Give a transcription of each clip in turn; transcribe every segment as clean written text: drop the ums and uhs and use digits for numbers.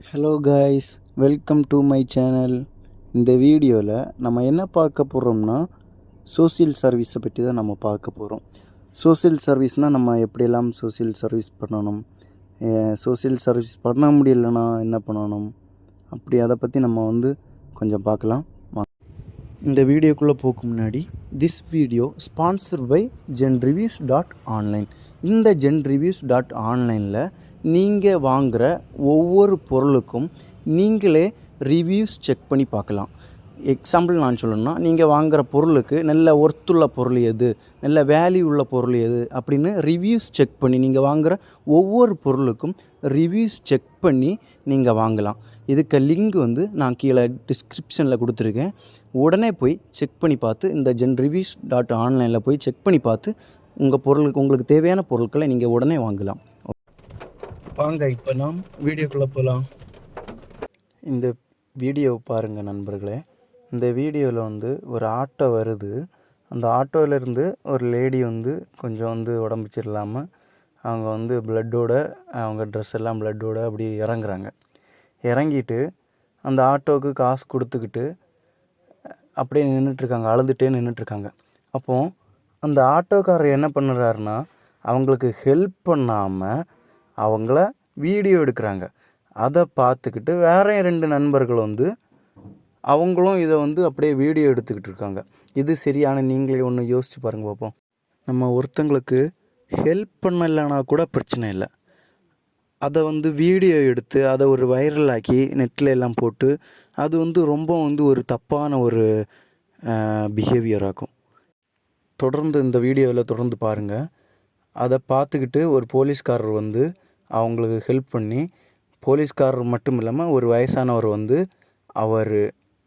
Hello guys, welcome to my channel. இந்த வீடியோவில் நம்ம என்ன பார்க்க போகிறோம்னா சோசியல் சர்வீஸை பற்றி தான் நம்ம பார்க்க போகிறோம். சோசியல் சர்வீஸ்னால் நம்ம எப்படியெல்லாம் சோசியல் சர்வீஸ் பண்ணணும், சோசியல் சர்வீஸ் பண்ண முடியலன்னா என்ன பண்ணணும், அப்படி அதை பற்றி நம்ம கொஞ்சம் பார்க்கலாம். இந்த வீடியோக்குள்ளே போக்கு முன்னாடி this video sponsor by genreviews.online. இந்த genreviews.onlineல் நீங்கள் வாங்குகிற ஒவ்வொரு பொருளுக்கும் நீங்களே ரிவ்யூஸ் செக் பண்ணி பார்க்கலாம். எக்ஸாம்பிள் நான் சொல்லணும்னா, நீங்கள் வாங்குகிற பொருளுக்கு நல்ல ஒர்த்துள்ள பொருள் எது, நல்ல வேல்யூ உள்ள பொருள் எது அப்படின்னு ரிவ்யூஸ் செக் பண்ணி நீங்கள் வாங்குகிற ஒவ்வொரு பொருளுக்கும் ரிவ்யூஸ் செக் பண்ணி நீங்கள் வாங்கலாம். இதுக்கு லிங்க் நான் கீழே டிஸ்கிரிப்ஷனில் கொடுத்துருக்கேன். உடனே போய் செக் பண்ணி பார்த்து இந்த genreviews.onlineல் போய் செக் பண்ணி பார்த்து உங்களுக்கு தேவையான பொருட்களை நீங்கள் உடனே வாங்கலாம். வாங்க இப்போ நாம் வீடியோக்குள்ளே போகலாம். இந்த வீடியோவை பாருங்கள் நண்பர்களே. இந்த வீடியோவில் ஒரு ஆட்டோ வருது. அந்த ஆட்டோவிலேருந்து ஒரு லேடி கொஞ்சம் உடம்பு சரியில்லாமல் அவங்க ப்ளட்டோட, அவங்க ட்ரெஸ் எல்லாம் ப்ளட்டோட அப்படி இறங்குறாங்க. இறங்கிட்டு அந்த ஆட்டோவுக்கு காசு கொடுத்துக்கிட்டு அப்படியே நின்றுட்டுருக்காங்க, அழுதுகிட்டே நின்றுட்டுருக்காங்க. அப்போது அந்த ஆட்டோக்காரர் என்ன பண்ணுறாருன்னா, அவங்களுக்கு ஹெல்ப் பண்ணாமல் அவங்கள வீடியோ எடுக்கிறாங்க. அதை பார்த்துக்கிட்டு வேற 2 நண்பர்கள் அவங்களும் இதை அப்படியே வீடியோ எடுத்துக்கிட்டு இருக்காங்க. இது சரியான? நீங்களே ஒன்று யோசித்து பாருங்கள் பார்ப்போம். நம்ம ஒருத்தங்களுக்கு ஹெல்ப் பண்ணலைன்னா கூட பிரச்சனை இல்லை, அதை வீடியோ எடுத்து அதை ஒரு வைரல் ஆக்கி நெட்டில் எல்லாம் போட்டு அது ரொம்ப ஒரு தப்பான ஒரு பிஹேவியர் ஆகும். தொடர்ந்து இந்த வீடியோவில் தொடர்ந்து பாருங்கள். அதை பார்த்துக்கிட்டு ஒரு போலீஸ்காரர் அவங்களுக்கு ஹெல்ப் பண்ணி, போலீஸ்காரர் மட்டும் இல்லாமல் ஒரு வயசானவர் அவர்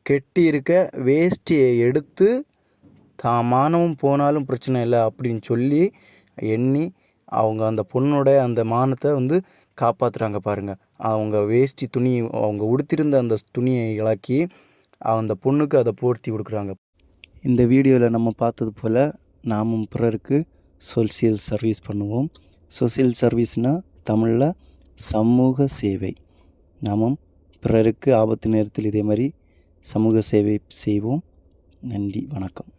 கெட்டியிருக்க வேஷ்டியை எடுத்து தான் மானமும் போனாலும் பிரச்சனை இல்லை அப்படின்னு சொல்லி எண்ணி அவங்க அந்த பொண்ணோட அந்த மானத்தை காப்பாற்றுறாங்க பாருங்கள். அவங்க வேஷ்டி துணி, அவங்க உடுத்திருந்த அந்த துணியை இழக்கி அந்த பொண்ணுக்கு அதை போர்த்தி கொடுக்குறாங்க. இந்த வீடியோவில் நம்ம பார்த்தது போல் நாமும் பிறருக்கு சோசியல் சர்வீஸ் பண்ணுவோம். சோசியல் சர்வீஸ்னால் தமிழில் சமூக சேவை. நாமும் பிறருக்கு ஆபத்து நேரத்தில் இதே மாதிரி சமூக சேவை செய்வோம். நன்றி, வணக்கம்.